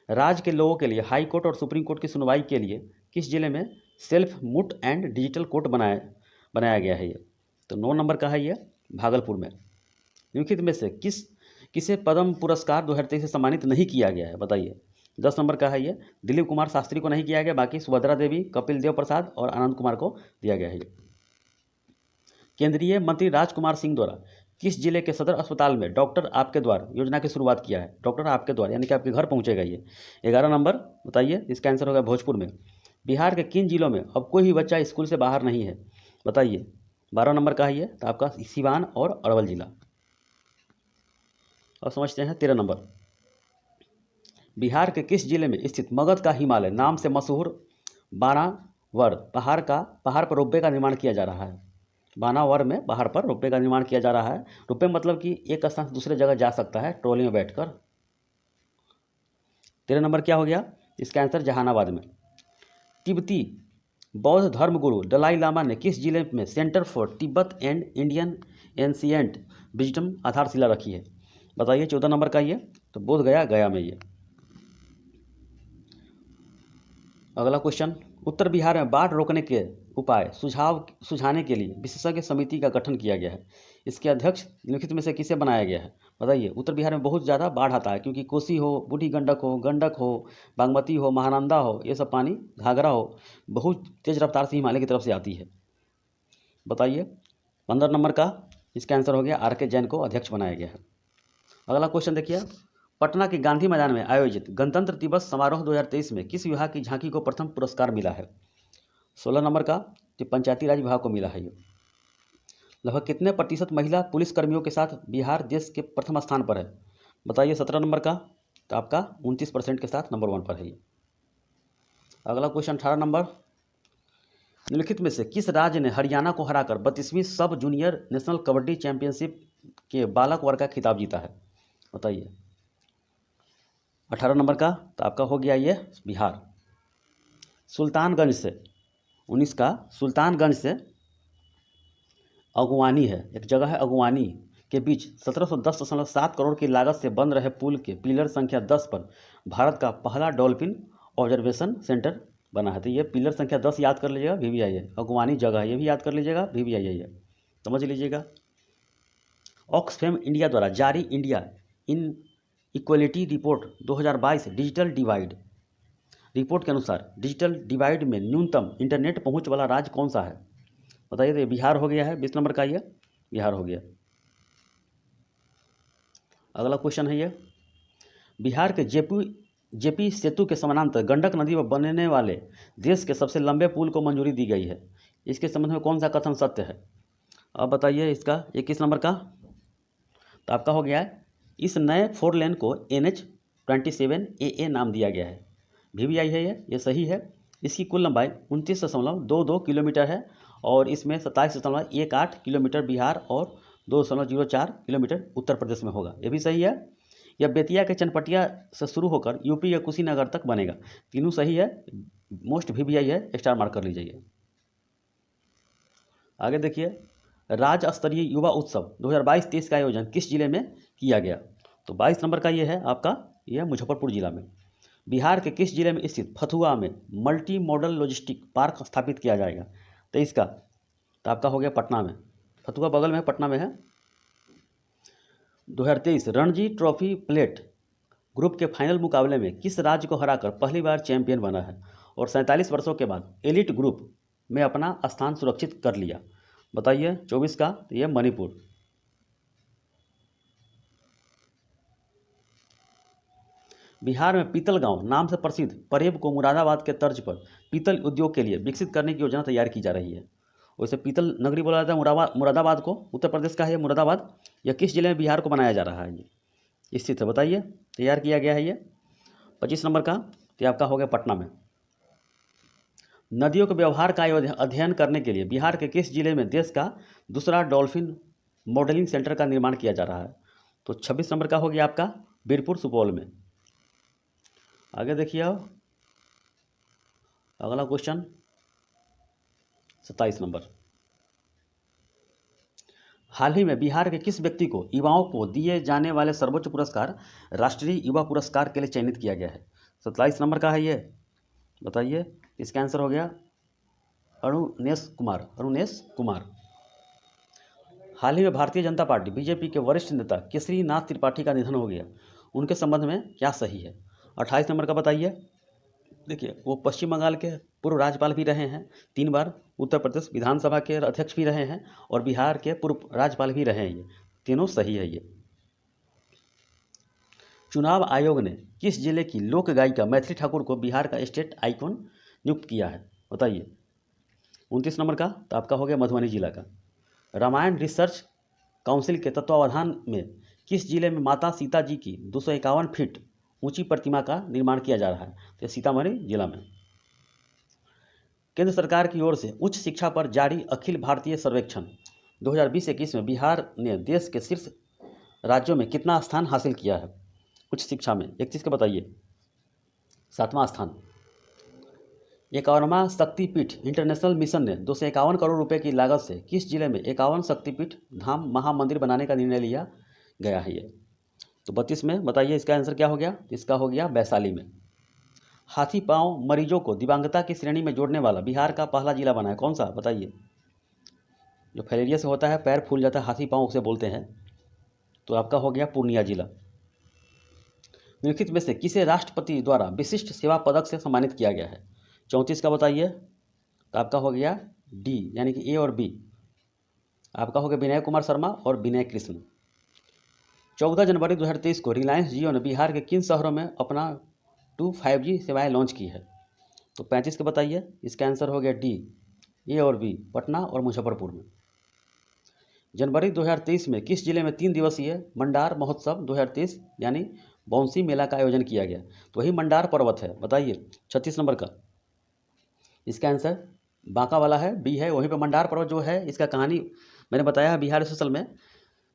राज्य के लोगों के लिए हाई कोर्ट और सुप्रीम कोर्ट की सुनवाई के लिए किस जिले में self moot and digital court बनाया गया है? ये तो 9 नंबर का है, ये भागलपुर में। निम्नलिखित में से किसे पद्म पुरस्कार 2023 से सम्मानित नहीं किया गया है? बताइए। 10 नंबर का है, ये दिलीप कुमार शास्त्री को नहीं किया गया, बाकी सुभद्रा देवी, कपिल देव प्रसाद और आनंद कुमार को दिया गया है। केंद्रीय मंत्री राजकुमार सिंह द्वारा किस जिले के सदर अस्पताल में डॉक्टर आपके द्वार योजना की शुरुआत किया है? डॉक्टर आपके द्वार यानी कि आपके घर पहुंचेगा ये। 11 नंबर बताइए, इसका आंसर होगा भोजपुर में। बिहार के किन जिलों में अब कोई भी बच्चा स्कूल से बाहर नहीं है? बताइए। 12 नंबर का है ये, तो आपका सिवान और अरवल जिला। और समझते हैं 13 नंबर। बिहार के किस जिले में स्थित मगध का हिमालय नाम से मशहूर बानावर पहाड़ पर रोपवे का निर्माण किया जा रहा है? बानावर में पहाड़ पर रोपवे का निर्माण किया जा रहा है। रोपवे मतलब कि एक स्थान से दूसरे जगह जा सकता है ट्रॉली में बैठकर। 13 नंबर क्या हो गया? इसका आंसर जहानाबाद में। तिब्बती बौद्ध धर्मगुरु दलाई लामा ने किस जिले में centre for Tibet and Indian ancient wisdom आधारशिला रखी है? बताइए। 14 नंबर का ये, तो बोध गया में ये। अगला क्वेश्चन, उत्तर बिहार में बाढ़ रोकने के उपाय सुझाने के लिए विशेषज्ञ समिति का गठन किया गया है। इसके अध्यक्ष निम्नलिखित में से किसे बनाया गया है? बताइए। उत्तर बिहार में बहुत ज़्यादा बाढ़ आता है, क्योंकि कोसी हो, बूढ़ी गंडक हो, बागमती हो, महानंदा हो, ये सब पानी घाघरा हो, बहुत तेज रफ्तार से हिमालय की तरफ से आती है। बताइए। 15 नंबर का इसका आंसर हो गया RK जैन को अध्यक्ष बनाया गया है। अगला क्वेश्चन देखिए, पटना के गांधी मैदान में आयोजित गणतंत्र दिवस समारोह 2023 में किस विभाग की झांकी को प्रथम पुरस्कार मिला है? 16 नंबर का, जो पंचायती राज विभाग को मिला है ये। लगभग कितने प्रतिशत महिला पुलिसकर्मियों के साथ बिहार देश के प्रथम स्थान पर है? बताइए। 17 नंबर का, तो आपका 29% के साथ नंबर 1 पर है ये। अगला क्वेश्चन 18 नंबर, निम्नलिखित में से किस राज्य ने हरियाणा को हराकर 32वीं सब जूनियर नेशनल कबड्डी चैंपियनशिप के बालक वर्ग का खिताब जीता है? बताइए। 18 नंबर का, तो आपका हो गया ये बिहार। सुल्तानगंज से 19 का, सुल्तानगंज से अगवानी है, एक जगह है अगवानी के बीच 1710.7 करोड़ की लागत से बन रहे पुल के पिलर संख्या 10 पर भारत का पहला डॉल्फिन ऑब्जर्वेशन सेंटर बना है। तो ये पिलर संख्या 10 याद कर लीजिएगा, VVI है। अगवानी जगह है, ये भी याद कर लीजिएगा, VVI है, समझ लीजिएगा। ऑक्सफैम इंडिया द्वारा जारी India in equality report 2022 digital divide report के अनुसार डिजिटल डिवाइड में न्यूनतम इंटरनेट पहुंच वाला राज्य कौन सा है? बताइए। तो ये बिहार हो गया है। 20 नंबर का ये बिहार हो गया। अगला क्वेश्चन है ये, बिहार के जेपी सेतु के समानांतर गंडक नदी पर बनने वाले देश के सबसे लंबे पुल को मंजूरी दी गई है। इसके संबंध में कौन सा कथन सत्य है? अब बताइए। इसका 21 नंबर का, तो आपका हो गया है, इस नए 4 लेन को NH-27AA नाम दिया गया है। VVI है ये सही है। इसकी कुल लंबाई 29.22 किलोमीटर है और इसमें 27.18 किलोमीटर बिहार और 2.04 किलोमीटर उत्तर प्रदेश में होगा, ये भी सही है। यह बेतिया के चनपटिया से शुरू होकर यूपी या कुशीनगर तक बनेगा। तीनों सही है, मोस्ट VVI है, स्टार मार्क कर लीजिए। आगे देखिए, राज्य स्तरीय युवा उत्सव 2022-23 का आयोजन किस जिले में किया गया? तो 22 नंबर का ये है आपका, यह मुजफ्फरपुर जिला में। बिहार के किस जिले में स्थित फथुआ में मल्टी मॉडल लॉजिस्टिक पार्क स्थापित किया जाएगा? तो इसका, तो आपका हो गया पटना में। फथुआ बगल में पटना में है। 2023 रणजी ट्रॉफी प्लेट ग्रुप के फाइनल मुकाबले में किस राज्य को हराकर पहली बार चैंपियन बना है और 47 वर्षों के बाद एलिट ग्रुप में अपना स्थान सुरक्षित कर लिया? बताइए। 24 का, तो ये मणिपुर। बिहार में पीतल गांव नाम से प्रसिद्ध परेब को मुरादाबाद के तर्ज पर पीतल उद्योग के लिए विकसित करने की योजना तैयार की जा रही है। वैसे पीतल नगरी बोला जाता है मुरादाबाद को, उत्तर प्रदेश का है मुरादाबाद। यह किस जिले में बिहार को बनाया जा रहा है ये स्थित है? बताइए। तैयार किया गया है ये 25 नंबर का, तो आपका हो गया पटना में। नदियों के व्यवहार का अध्ययन करने के लिए बिहार के किस जिले में देश का दूसरा डॉल्फिन मॉडलिंग सेंटर का निर्माण किया जा रहा है? तो 26 नंबर का हो गया आपका बीरपुर सुपौल में। आगे देखिए, अगला क्वेश्चन 27 नंबर, हाल ही में बिहार के किस व्यक्ति को युवाओं को दिए जाने वाले सर्वोच्च पुरस्कार राष्ट्रीय युवा पुरस्कार के लिए चयनित किया गया है? 27 नंबर का है ये। बताइए। इसका आंसर हो गया अरुणेश कुमार। हाल ही में भारतीय जनता पार्टी BJP के वरिष्ठ नेता केसरी नाथ त्रिपाठी का निधन हो गया, उनके संबंध में क्या सही है? 28 नंबर का बताइए। देखिए, वो पश्चिम बंगाल के पूर्व राज्यपाल भी रहे हैं, 3 बार उत्तर प्रदेश विधानसभा के अध्यक्ष भी रहे हैं और बिहार के पूर्व राज्यपाल भी रहे हैं ये। तीनों सही है ये। चुनाव आयोग ने किस जिले की लोक गायिका मैथिली ठाकुर को बिहार का स्टेट आइकॉन नियुक्त किया है? बताइए। 29 नंबर का तो आपका हो गया मधुबनी जिला का। रामायण रिसर्च काउंसिल के तत्वावधान में किस जिले में माता सीता जी की 251 फीट ऊंची प्रतिमा का निर्माण किया जा रहा है? तो सीतामढ़ी जिला में। केंद्र सरकार की ओर से उच्च शिक्षा पर जारी अखिल भारतीय सर्वेक्षण 2020-21 में बिहार ने देश के शीर्ष राज्यों में कितना स्थान हासिल किया है उच्च शिक्षा में? 31 का बताइए। 7वां स्थान। 51वां शक्तिपीठ इंटरनेशनल मिशन ने 251 करोड़ रुपए की लागत से किस जिले में 51 शक्तिपीठ धाम महामंदिर बनाने का निर्णय लिया गया है ये? तो 32 में बताइए इसका आंसर क्या हो गया? इसका हो गया वैशाली में। हाथी पांव मरीजों को दिव्यांगता की श्रेणी में जोड़ने वाला बिहार का पहला जिला बना है, कौन सा? बताइए। जो फैलेरिया से होता है, पैर फूल जाता है, हाथी पांव उसे बोलते हैं, तो आपका हो गया पूर्णिया जिला। निम्नलिखित में से किसे राष्ट्रपति द्वारा विशिष्ट सेवा पदक से सम्मानित किया गया है? 34 का बताइए। तो आपका हो गया डी, यानी कि ए और बी। आपका हो गया विनय कुमार शर्मा और विनय कृष्ण। 14 जनवरी 2023 को रिलायंस जियो ने बिहार के किन शहरों में अपना 5G सेवाएं लॉन्च की है? तो 35 का बताइए। इसका आंसर हो गया डी, ए और बी, पटना और मुजफ्फरपुर में। जनवरी 2023 में किस जिले में 3 दिवसीय मंडार महोत्सव 2023 यानी बौंसी मेला का आयोजन किया गया? तो वही मंडार पर्वत है, बताइए। 36 नंबर का इसका आंसर बांका वाला है, बी है। वहीं पर मंडार पर्वत जो है, इसका कहानी मैंने बताया है बिहार स्पेशल में,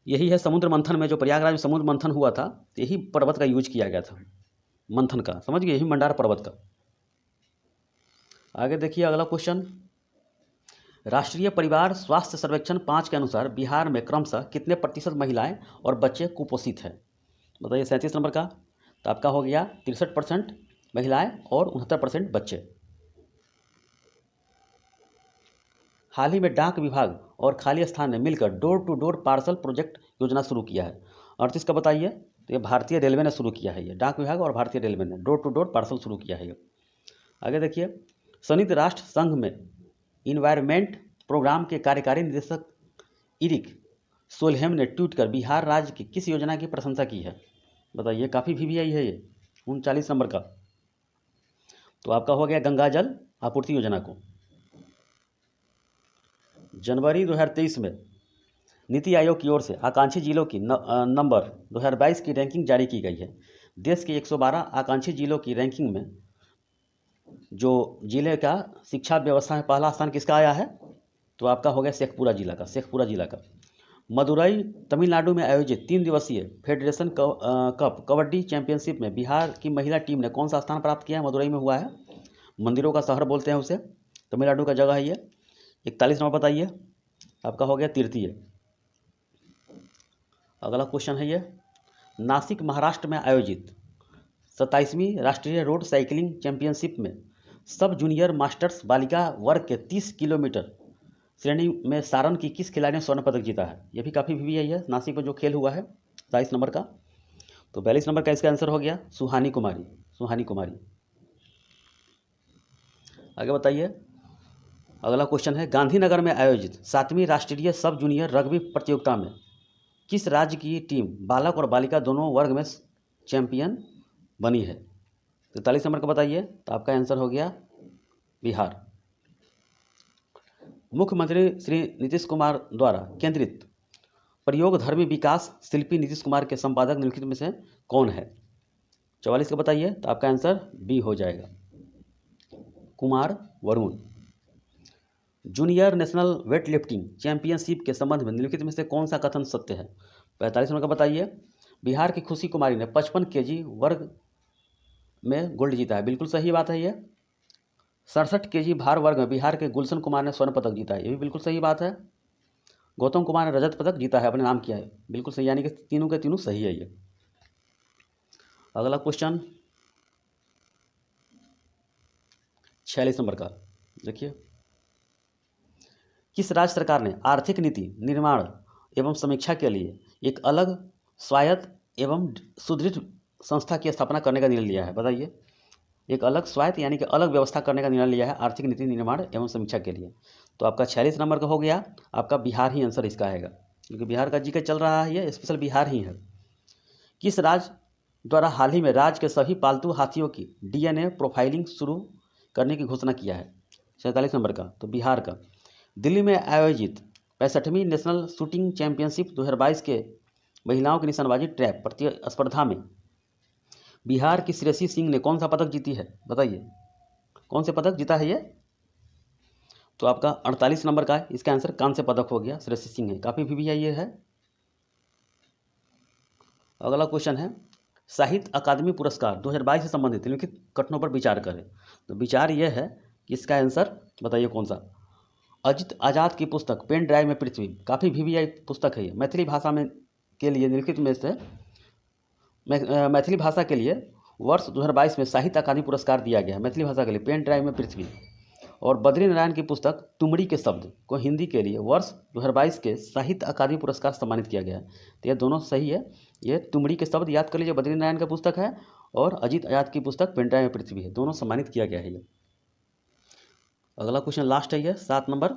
यही है समुद्र मंथन में, जो प्रयागराज में समुद्र मंथन हुआ था, यही पर्वत का यूज किया गया था मंथन का, समझ गए, यही मंडार पर्वत का। आगे देखिए अगला क्वेश्चन। राष्ट्रीय परिवार स्वास्थ्य सर्वेक्षण 5 के अनुसार बिहार में क्रमशः कितने प्रतिशत महिलाएं और बच्चे कुपोषित हैं? बताइए। 37 नंबर का तो आपका हो गया 63% महिलाएं और 69% बच्चे। हाल ही में डाक विभाग और खाली स्थान ने मिलकर door to door parcel project योजना शुरू किया है। 38 का बताइए। तो ये भारतीय रेलवे ने शुरू किया है, ये डाक विभाग और भारतीय रेलवे ने डोर टू डोर पार्सल शुरू किया है ये। आगे देखिए। संयुक्त राष्ट्र संघ में इन्वायरमेंट प्रोग्राम के कार्यकारी निदेशक इरिक सोलहेम ने ट्वीट कर बिहार राज्य की किस योजना की प्रशंसा की है? बताइए। काफ़ी VVI है ये। 39 नंबर का तो आपका हो गया गंगा जल आपूर्ति योजना को। जनवरी 2023 में नीति आयोग की ओर से आकांक्षी जिलों की नंबर 2022 की रैंकिंग जारी की गई है। देश के 112 आकांक्षी जिलों की रैंकिंग में जो जिले का शिक्षा व्यवस्था में पहला स्थान किसका आया है? तो आपका हो गया शेखपुरा जिला का, शेखपुरा जिला का। मदुरई तमिलनाडु में आयोजित 3 दिवसीय फेडरेशन कप कबड्डी चैंपियनशिप में बिहार की महिला टीम ने कौन सा स्थान प्राप्त किया है? मदुरई में हुआ है, मंदिरों का शहर बोलते हैं उसे, तमिलनाडु का जगह है ये। 41 नंबर बताइए। आपका हो गया तृतीय। अगला क्वेश्चन है ये। नासिक महाराष्ट्र में आयोजित 27वीं राष्ट्रीय रोड साइकिलिंग चैंपियनशिप में सब जूनियर मास्टर्स बालिका वर्ग के 30 किलोमीटर श्रेणी में सारण की किस खिलाड़ी ने स्वर्ण पदक जीता है? यह भी काफ़ी VVI है, नासिक में जो खेल हुआ है 27 नंबर का। तो 42 नंबर का इसका आंसर हो गया सुहानी कुमारी, सुहानी कुमारी। आगे बताइए। अगला क्वेश्चन है। गांधीनगर में आयोजित 7वीं राष्ट्रीय सब जूनियर रग्बी प्रतियोगिता में किस राज्य की टीम बालक और बालिका दोनों वर्ग में चैंपियन बनी है? 43 नंबर का बताइए। तो आपका आंसर हो गया बिहार। मुख्यमंत्री श्री नीतीश कुमार द्वारा केंद्रित प्रयोगधर्मी विकास शिल्पी नीतीश कुमार के संपादक निम्नलिखित में से कौन है? 44 का बताइए। तो आपका आंसर बी हो जाएगा, Kumar Varun. Junior national weight lifting championship के संबंध में निम्नलिखित में से कौन सा कथन सत्य है? 45 नंबर का बताइए। बिहार की खुशी कुमारी ने 55 kg वर्ग में गोल्ड जीता है, बिल्कुल सही बात है ये। 67 kg भार वर्ग में बिहार के गुलशन कुमार ने स्वर्ण पदक जीता है, ये भी बिल्कुल सही बात है। गौतम कुमार ने रजत पदक जीता है, अपने नाम किया है, बिल्कुल सही, यानी कि तीनों के तीनों सही है ये। अगला क्वेश्चन 46 नंबर का देखिए। किस राज्य सरकार ने आर्थिक नीति निर्माण एवं समीक्षा के लिए एक अलग स्वायत्त एवं सुदृढ़ संस्था की स्थापना करने का निर्णय लिया है? बताइए। एक अलग स्वायत्त यानी कि अलग व्यवस्था करने का निर्णय लिया है आर्थिक नीति निर्माण एवं समीक्षा के लिए। तो आपका 46 नंबर का हो गया, आपका बिहार ही आंसर इसका आएगा। क्योंकि बिहार का जीके चल रहा है, ये स्पेशल बिहार ही है। किस राज्य द्वारा हाल ही में राज्य के सभी पालतू हाथियों की डीएनए प्रोफाइलिंग शुरू करने की घोषणा किया है? 47 नंबर का तो बिहार का। दिल्ली में आयोजित 65वीं नेशनल शूटिंग चैंपियनशिप 2022 के महिलाओं की निशानबाजी ट्रैप प्रतिस्पर्धा में बिहार की श्रेयसी सिंह ने कौन सा पदक जीती है? बताइए कौन से पदक जीता है ये? तो आपका 48 नंबर का है, इसका आंसर कांस्य पदक हो गया, श्रेयसी सिंह है। काफ़ी भी ये है। अगला क्वेश्चन है, साहित्य अकादमी पुरस्कार 2022 से संबंधित निम्नलिखित कथनों पर विचार करें। तो विचार यह है कि इसका आंसर बताइए कौन सा? अजित आजाद की पुस्तक पेन ड्राइव में पृथ्वी, काफ़ी VVI पुस्तक है ये। मैथिली भाषा में के लिए निम्नलिखित में से मैथिली भाषा के लिए वर्ष 2022 में साहित्य अकादमी पुरस्कार दिया गया है मैथिली भाषा के लिए पेन ड्राइव में पृथ्वी। और बद्री नारायण की पुस्तक तुमड़ी के शब्द को हिंदी के लिए वर्ष 2022 के साहित्य अकादमी पुरस्कार सम्मानित किया गया है। तो ये दोनों सही है। ये तुमड़ी के शब्द याद कर लीजिए, बद्री नारायण का पुस्तक है, और अजित आजाद की पुस्तक पेन ड्राइव में पृथ्वी है, दोनों सम्मानित किया गया है ये। अगला क्वेश्चन लास्ट है ये 7 नंबर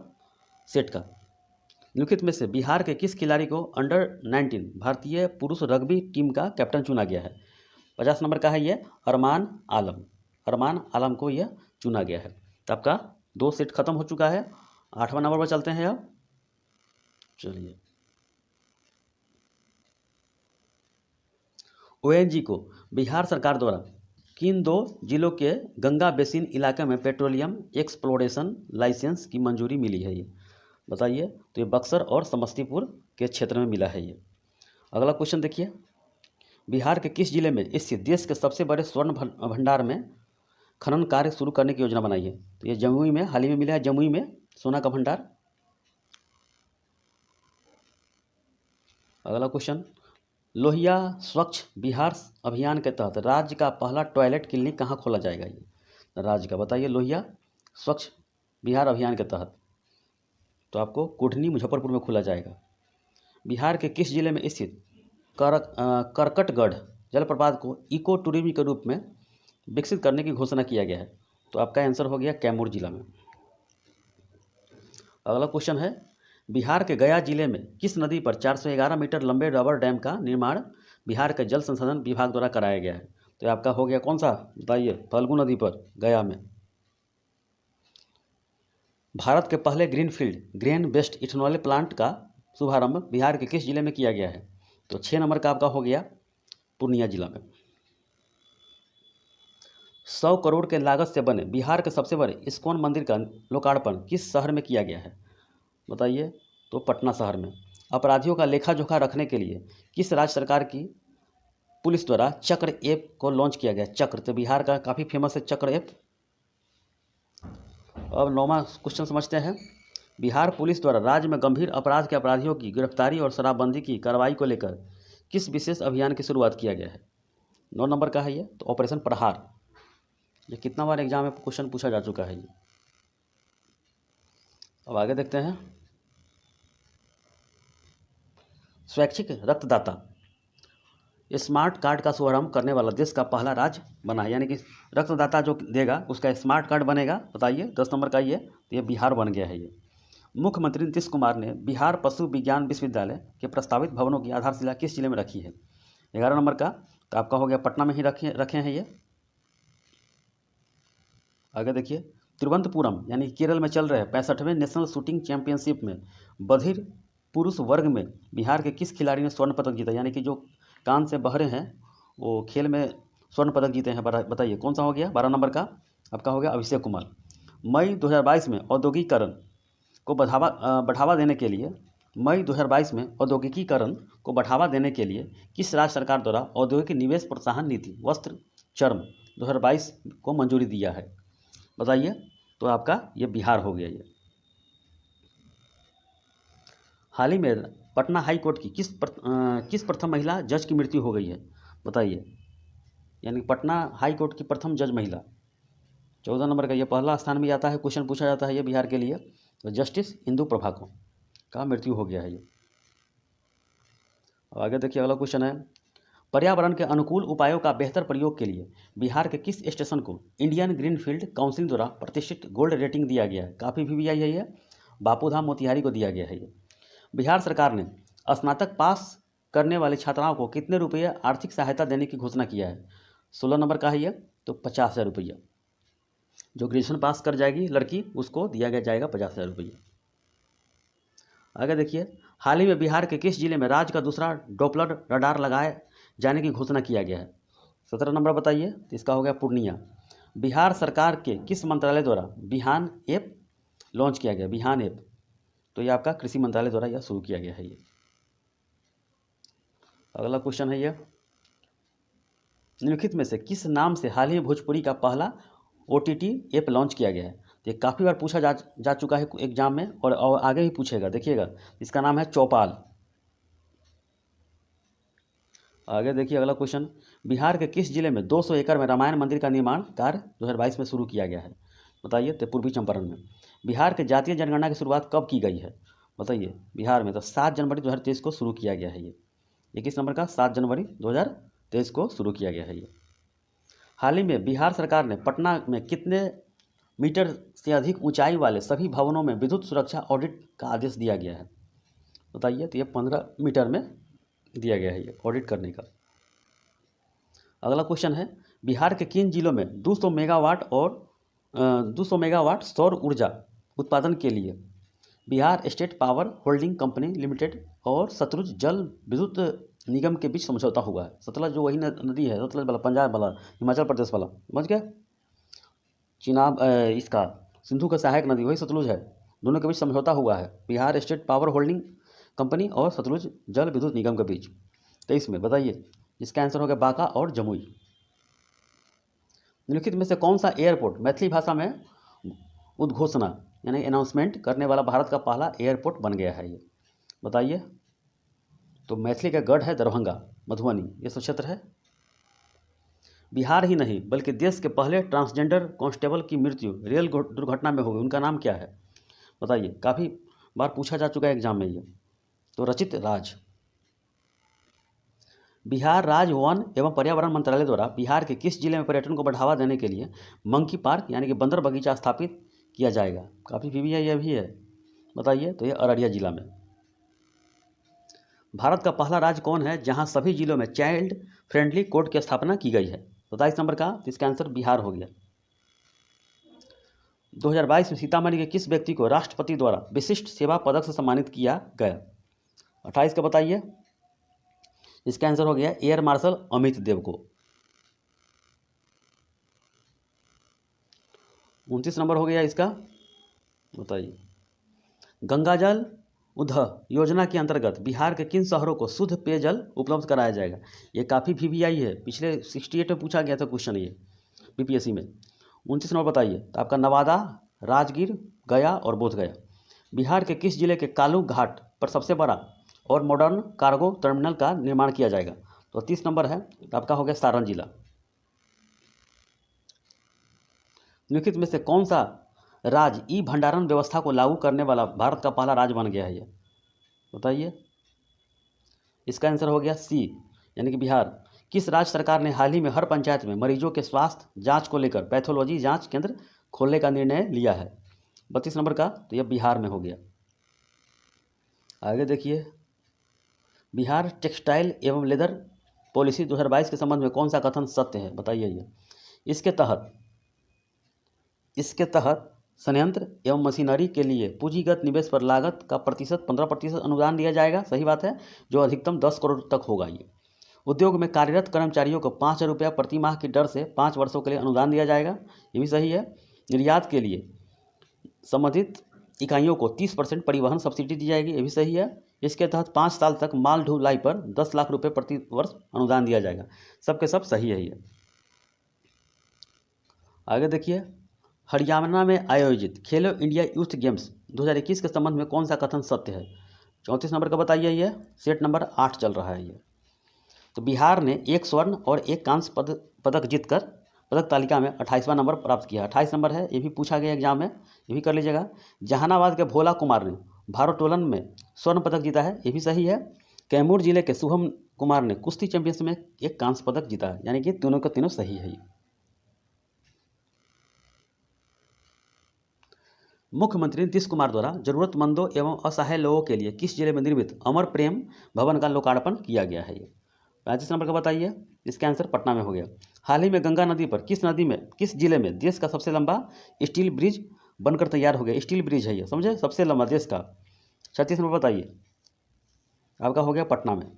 सेट का। निम्नलिखित में से बिहार के किस खिलाड़ी को अंडर 19 भारतीय पुरुष रग्बी टीम का कैप्टन चुना गया है? 50 नंबर का है ये अरमान आलम को यह चुना गया है। तो आपका 2 सेट खत्म हो चुका है। 8वां नंबर पर चलते हैं अब। चलिए, ONG को बिहार सरकार द्वारा किन 2 जिलों के गंगा बेसिन इलाके में पेट्रोलियम एक्सप्लोरेशन लाइसेंस की मंजूरी मिली है? ये बताइए। तो ये बक्सर और समस्तीपुर के क्षेत्र में मिला है ये। अगला क्वेश्चन देखिए, बिहार के किस जिले में स्थित देश के सबसे बड़े स्वर्ण भंडार में खनन कार्य शुरू करने की योजना बनाई है? तो ये जमुई में हाल ही में मिला है, जमुई में सोना का भंडार। अगला क्वेश्चन, लोहिया स्वच्छ बिहार अभियान के तहत राज्य का पहला टॉयलेट क्लिनिक कहाँ खोला जाएगा? ये राज्य का बताइए, लोहिया स्वच्छ बिहार अभियान के तहत तो आपको कोढ़नी मुजफ्फरपुर में खोला जाएगा। बिहार के किस जिले में स्थित करकटगढ़ जलप्रपात को इको टूरिज्म के रूप में विकसित करने की घोषणा किया गया है? तो आपका आंसर हो गया कैमूर जिला में। अगला क्वेश्चन है, बिहार के गया जिले में किस नदी पर 411 मीटर लंबे रबर डैम का निर्माण बिहार के जल संसाधन विभाग द्वारा कराया गया है? तो आपका हो गया कौन सा? बताइए, फल्गु नदी पर गया में। भारत के पहले greenfield grain based ethanol plant का शुभारंभ बिहार के किस जिले में किया गया है? तो 6 नंबर का आपका हो गया पूर्णिया जिला में। 100 करोड़ के लागत से बने बिहार के सबसे बड़े इस्कॉन मंदिर का लोकार्पण किस शहर में किया गया है? बताइए। तो पटना शहर में। अपराधियों का लेखा जोखा रखने के लिए किस राज्य सरकार की पुलिस द्वारा चक्र ऐप को लॉन्च किया गया? चक्र तो बिहार का काफ़ी फेमस है चक्र ऐप। अब 9वां क्वेश्चन समझते हैं, बिहार पुलिस द्वारा राज्य में गंभीर अपराध के अपराधियों की गिरफ्तारी और शराबबंदी की कार्रवाई को लेकर किस विशेष अभियान की शुरुआत किया गया है? 9 नंबर का है ये, तो ऑपरेशन प्रहार। ये कितना बार एग्जाम में क्वेश्चन पूछा जा चुका है ये। अब आगे देखते हैं, स्वैच्छिक रक्तदाता स्मार्ट कार्ड का शुभारंभ करने वाला देश का पहला राज्य बना है, यानी कि रक्तदाता जो देगा उसका स्मार्ट कार्ड बनेगा। बताइए 10 नंबर का ये बिहार बन गया है ये। मुख्यमंत्री नीतीश कुमार ने बिहार पशु विज्ञान विश्वविद्यालय के प्रस्तावित भवनों की आधारशिला किस जिले में रखी है? 11 नंबर का तो आपका हो गया पटना में ही रखे हैं ये। आगे देखिए, तिरुवनंतपुरम यानी केरल में चल रहे 65वें नेशनल शूटिंग चैंपियनशिप में बधिर पुरुष वर्ग में बिहार के किस खिलाड़ी ने स्वर्ण पदक जीता? यानी कि जो कान से बहरे हैं वो खेल में स्वर्ण पदक जीते हैं। बताइए कौन सा हो गया? 12 नंबर का आपका हो गया अभिषेक कुमार। मई 2022 में औद्योगिकीकरण को बढ़ावा देने के लिए किस राज्य सरकार द्वारा औद्योगिक निवेश प्रोत्साहन नीति वस्त्र चर्म 2022 को मंजूरी दिया है? बताइए। तो आपका ये बिहार हो गया ये। हाल ही में पटना हाई कोर्ट की किस प्रथम महिला जज की मृत्यु हो गई है? बताइए। यानी पटना हाई कोर्ट की प्रथम जज महिला 14 नंबर का ये पहला स्थान में आता है, क्वेश्चन पूछा जाता है ये बिहार के लिए। तो जस्टिस इंदु प्रभा को का मृत्यु हो गया है ये। आगे देखिए, अगला क्वेश्चन है, पर्यावरण के अनुकूल उपायों का बेहतर प्रयोग के लिए बिहार के किस स्टेशन को इंडियन ग्रीनफील्ड काउंसिल द्वारा प्रतिष्ठित गोल्ड रेटिंग दिया गया है? काफ़ी VVI है ये। बापूधाम मोतिहारी को दिया गया है ये। बिहार सरकार ने स्नातक पास करने वाली छात्राओं को कितने रुपये आर्थिक सहायता देने की घोषणा किया है? 16 नंबर का है ये, तो 50,000 रुपया। जो ग्रेजुएशन पास कर जाएगी लड़की उसको दिया गया जाएगा 50,000 रुपये। आगे देखिए, हाल ही में बिहार के किस जिले में राज्य का दूसरा डॉपलर रडार लगाए जाने की घोषणा किया गया है? 17 नंबर बताइए, तो इसका हो गया पूर्णिया। बिहार सरकार के किस मंत्रालय द्वारा बिहान ऐप लॉन्च किया गया? बिहान ऐप, तो ये आपका कृषि मंत्रालय द्वारा यह शुरू किया गया है। ये अगला क्वेश्चन है, ये निम्नलिखित में से किस नाम से हाल ही में भोजपुरी का पहला OTT ऐप लॉन्च किया गया है? तो ये काफ़ी बार पूछा जा चुका है एग्जाम में, और आगे भी पूछेगा, देखिएगा। इसका नाम है चौपाल। आगे देखिए अगला क्वेश्चन, बिहार के किस जिले में 200 एकड़ में रामायण मंदिर का निर्माण कार्य 2022 में शुरू किया गया है? बताइए, तो पूर्वी चंपारण में। बिहार के जातीय जनगणना की शुरुआत कब की गई है? बताइए, बिहार में तो 7 जनवरी 2023 को शुरू किया गया है। ये किस नंबर का? 7 जनवरी 2023 को शुरू किया गया है। ये हाल ही में बिहार सरकार ने पटना में कितने मीटर से अधिक ऊंचाई वाले सभी भवनों में विद्युत सुरक्षा ऑडिट का आदेश दिया गया है? बताइए, तो ये 15 मीटर में दिया गया है ये ऑडिट करने का। अगला क्वेश्चन है, बिहार के किन जिलों में 200 मेगावाट सौर ऊर्जा उत्पादन के लिए Bihar state power holding company limited और सतलुज जल विद्युत निगम के बीच समझौता हुआ है? सतलज जो वही नदी है, सतलज वाला, पंजाब वाला, हिमाचल प्रदेश वाला, समझ गया। चिनाब इसका सिंधु का सहायक नदी वही सतलुज है। दोनों के बीच समझौता हुआ है, Bihar state power holding company और सतलुज जल विद्युत निगम के बीच। 23 में बताइए, इसका आंसर हो गया बांका और जमुई। निम्नलिखित में से कौन सा एयरपोर्ट मैथिली भाषा में उद्घोषणा यानी अनाउंसमेंट करने वाला भारत का पहला एयरपोर्ट बन गया है? ये बताइए, तो मैथिली का गढ़ है दरभंगा, मधुबनी, ये सब क्षेत्र है। बिहार ही नहीं बल्कि देश के पहले ट्रांसजेंडर कांस्टेबल की मृत्यु रेल दुर्घटना में हो गई, उनका नाम क्या है? बताइए, काफ़ी बार पूछा जा चुका है एग्जाम में ये, तो रचित राज। बिहार राज्य वन एवं पर्यावरण मंत्रालय द्वारा बिहार के किस जिले में पर्यटन को बढ़ावा देने के लिए मंकी पार्क यानी कि बंदर बगीचा स्थापित किया जाएगा? काफ़ी भी है, यह भी है। बताइए, तो ये अररिया जिला में। भारत का पहला राज्य कौन है जहां सभी जिलों में चाइल्ड फ्रेंडली कोर्ट की स्थापना की गई है? 27 नंबर का, तो इसका आंसर बिहार हो गया। 2022 में सीतामढ़ी के किस व्यक्ति को राष्ट्रपति द्वारा विशिष्ट सेवा पदक से सम्मानित किया गया? 28 का बताइए, इसका आंसर हो गया एयर मार्शल अमित देव को। 29 नंबर हो गया इसका, बताइए। गंगाजल उद्वह योजना के अंतर्गत बिहार के किन शहरों को शुद्ध पेयजल उपलब्ध कराया जाएगा? ये काफ़ी VVI है, पिछले 68 में पूछा गया था क्वेश्चन ये BPSC में। 29 नंबर बताइए, तो आपका नवादा, राजगीर, गया और बोधगया। बिहार के किस जिले के कालू घाट पर सबसे बड़ा और मॉडर्न कार्गो टर्मिनल का निर्माण किया जाएगा? तो 30 नंबर है, तो आपका हो गया सारण जिला। निम्नलिखित में से कौन सा राज्य ई भंडारण व्यवस्था को लागू करने वाला भारत का पहला राज्य बन गया है? ये बताइए, इसका आंसर हो गया C यानी कि बिहार। किस राज्य सरकार ने हाल ही में हर पंचायत में मरीजों के स्वास्थ्य जांच को लेकर पैथोलॉजी जांच केंद्र खोलने का निर्णय लिया है? 32 नंबर का, तो यह बिहार में हो गया। आगे देखिए, बिहार टेक्सटाइल एवं लेदर पॉलिसी 2022 के संबंध में कौन सा कथन सत्य है? बताइए। ये इसके तहत संयंत्र एवं मशीनरी के लिए पूंजीगत निवेश पर लागत का 15% अनुदान दिया जाएगा, सही बात है, जो अधिकतम 10 करोड़ तक होगा। ये उद्योग में कार्यरत कर्मचारियों को 5,000 रुपया प्रति माह की दर से 5 वर्षों के लिए अनुदान दिया जाएगा, ये भी सही है। निर्यात के लिए संबंधित इकाइयों को 30% परिवहन सब्सिडी दी जाएगी, ये भी सही है। इसके तहत 5 साल तक माल ढुलाई पर 10 लाख रुपये प्रति वर्ष अनुदान दिया जाएगा, सबके सब सही है ये। आगे देखिए, हरियाणा में आयोजित खेलो इंडिया यूथ गेम्स 2021 के संबंध में कौन सा कथन सत्य है? 34 नंबर का बताइए। ये सेट नंबर 8 चल रहा है ये। तो बिहार ने 1 स्वर्ण और 1 कांस्य पदक जीतकर पदक तालिका में 28वां नंबर प्राप्त किया। 28 नंबर है, ये भी पूछा गया एग्जाम में, ये भी कर लीजिएगा। जहानाबाद के भोला कुमार ने भारोत्तोलन में स्वर्ण पदक जीता है, ये भी सही है। कैमूर जिले के शुभम कुमार ने कुश्ती चैंपियनशिप में 1 कांस्य पदक जीता है, यानी कि तीनों के तीनों सही है। मुख्यमंत्री नीतीश कुमार द्वारा जरूरतमंदों एवं असहाय लोगों के लिए किस जिले में निर्मित अमर प्रेम भवन का लोकार्पण किया गया है? ये 35 नंबर का बताइए। इसका आंसर पटना में हो गया। हाल ही में गंगा नदी पर किस जिले में देश का सबसे लंबा स्टील ब्रिज बनकर तैयार हो गया? स्टील ब्रिज है ये, समझे, सबसे लंबा देश का। 36 नंबर बताइए, आपका हो गया पटना में।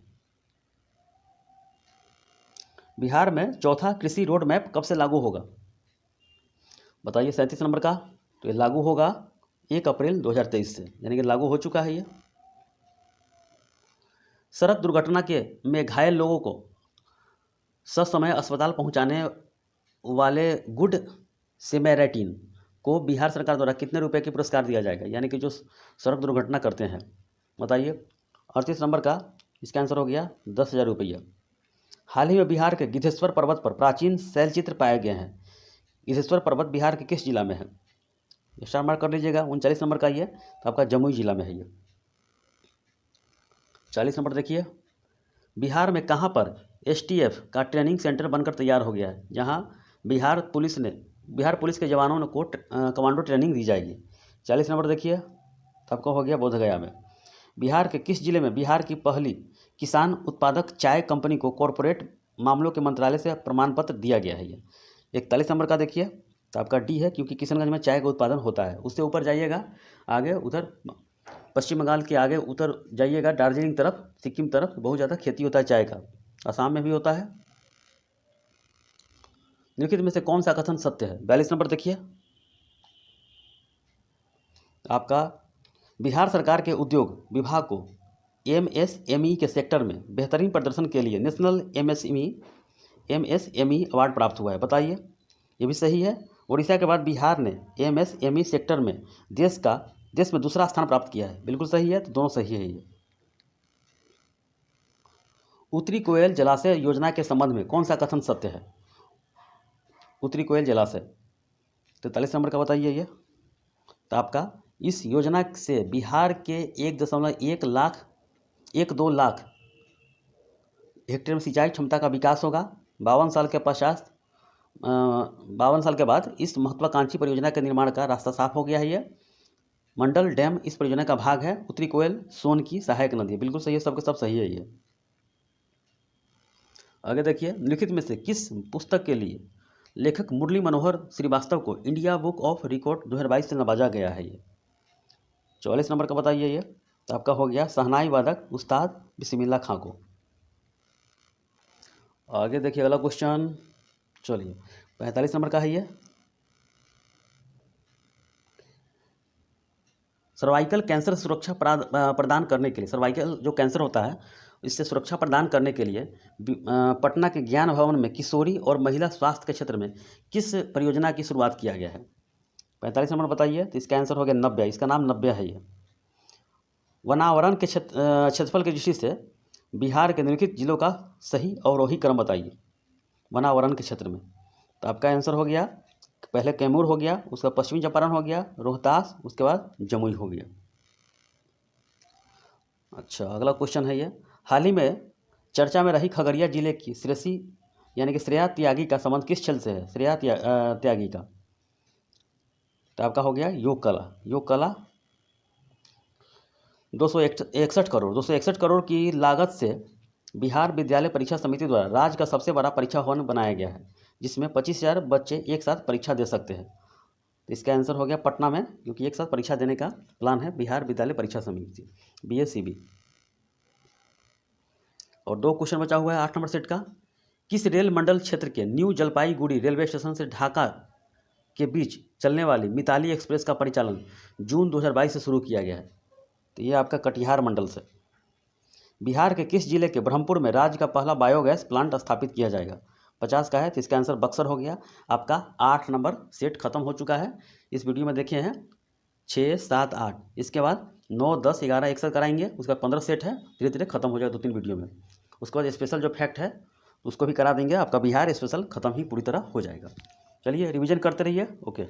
बिहार में चौथा कृषि रोड मैप कब से लागू होगा? बताइए 37 नंबर का। तो ये लागू होगा 1 अप्रैल 2023 से, यानी कि लागू हो चुका है ये। सड़क दुर्घटना में घायल लोगों को ससमय अस्पताल पहुंचाने वाले गुड सेमैरिटन को बिहार सरकार द्वारा कितने रुपए के पुरस्कार दिया जाएगा? यानी कि जो सड़क दुर्घटना करते हैं, बताइए। 38 नंबर का इसका आंसर हो गया 10,000 रुपया। हाल ही में बिहार के गिद्धेश्वर पर्वत पर प्राचीन शैलचित्र पाए गए हैं। गिद्धेश्वर पर्वत बिहार के किस जिला में है? स्टार मार्क कर लीजिएगा। 39 नंबर का ये, तो आपका जमुई जिला में है ये। 40 नंबर देखिए, बिहार में कहाँ पर STF का ट्रेनिंग सेंटर बनकर तैयार हो गया है, जहाँ बिहार पुलिस के जवानों को कमांडो ट्रेनिंग दी जाएगी? 40 नंबर देखिए, तो आपका हो गया बोधगया में। बिहार के किस जिले में बिहार की पहली किसान उत्पादक चाय कंपनी को कॉरपोरेट मामलों के मंत्रालय से प्रमाण पत्र दिया गया है? ये 41 नंबर का देखिए, तो आपका डी है, क्योंकि किशनगंज में चाय का उत्पादन होता है। उससे ऊपर जाइएगा आगे, उधर पश्चिम बंगाल के आगे उतर जाइएगा, दार्जिलिंग तरफ, सिक्किम तरफ बहुत ज़्यादा खेती होता है चाय का। असम में भी होता है। निम्नलिखित में से कौन सा कथन सत्य है? 42 नंबर देखिए, आपका बिहार सरकार के उद्योग विभाग को MSME के सेक्टर में बेहतरीन प्रदर्शन के लिए नेशनल MSME अवार्ड प्राप्त हुआ है। बताइए, ये भी सही है। उड़ीसा के बाद बिहार ने MSME सेक्टर में देश में दूसरा स्थान प्राप्त किया है। बिल्कुल सही है, तो दोनों सही है ये। उत्तरी कोयल जलाशय योजना के संबंध में कौन सा कथन सत्य है? उत्तरी कोयल जलाशय 43 नंबर का बताइए ये। तो आपका इस योजना से बिहार के 1.12 लाख हेक्टेयर में सिंचाई क्षमता का विकास होगा। 52 साल के बाद इस महत्वाकांक्षी परियोजना के निर्माण का रास्ता साफ हो गया है। ये मंडल डैम इस परियोजना का भाग है। उत्तरी कोयल सोन की सहायक नदी है। बिल्कुल सही है, सबके सब सही है ये। आगे देखिए, निम्नलिखित में से किस पुस्तक के लिए लेखक मुरली मनोहर श्रीवास्तव को इंडिया बुक ऑफ रिकॉर्ड 2022 से नवाजा गया है? ये 44 नंबर का बताइए ये। तो आपका हो गया शहनाई वादक उस्ताद बिस्मिल्लाह खां को। आगे देखिए अगला क्वेश्चन, चलिए 45 नंबर का है ये। सर्वाइकल कैंसर सुरक्षा प्रदान करने के लिए, सर्वाइकल जो कैंसर होता है इससे सुरक्षा प्रदान करने के लिए पटना के ज्ञान भवन में किशोरी और महिला स्वास्थ्य के क्षेत्र में किस परियोजना की शुरुआत किया गया है? 45 नंबर बताइए। तो इसका आंसर हो गया नव्या। इसका नाम नव्या है ये। वनावरण के क्षेत्रफल की दृष्टि से बिहार के निम्नलिखित जिलों का सही अवरोही क्रम बताइए वनावरण के क्षेत्र में। तो आपका आंसर हो गया, पहले कैमूर हो गया, उसका पश्चिमी चंपारण हो गया, रोहतास, उसके बाद जमुई हो गया। अच्छा, अगला क्वेश्चन है ये। हाल ही में चर्चा में रही खगड़िया जिले की श्रेयसी यानी कि श्रेया त्यागी का संबंध किस खेल से है? श्रेया त्यागी का, तो आपका हो गया योग कला। 261 करोड़ की लागत से बिहार विद्यालय परीक्षा समिति द्वारा राज्य का सबसे बड़ा परीक्षा भवन बनाया गया है, जिसमें 25,000 बच्चे एक साथ परीक्षा दे सकते हैं। तो इसका आंसर हो गया पटना में, क्योंकि एक साथ परीक्षा देने का प्लान है बिहार विद्यालय परीक्षा समिति BSCB। और 2 क्वेश्चन बचा हुआ है 8 नंबर सेट का। किस रेल मंडल क्षेत्र के न्यू जलपाईगुड़ी रेलवे स्टेशन से ढाका के बीच चलने वाली मिताली एक्सप्रेस का परिचालन जून 2022 से शुरू किया गया है? तो ये आपका कटिहार मंडल से। बिहार के किस जिले के ब्रह्मपुर में राज्य का पहला बायोगैस प्लांट स्थापित किया जाएगा? 50 का है, तो इसका आंसर बक्सर हो गया। आपका 8 नंबर सेट खत्म हो चुका है। इस वीडियो में देखे हैं 6, 7, 8, इसके बाद 9, 10, 11 एक साथ कराएंगे। उसका 15 सेट है, धीरे धीरे खत्म हो जाएगा 2-3 वीडियो में। उसके बाद स्पेशल जो फैक्ट है उसको भी करा देंगे। आपका बिहार स्पेशल खत्म ही पूरी तरह हो जाएगा। चलिए रिवीजन करते रहिए। ओके।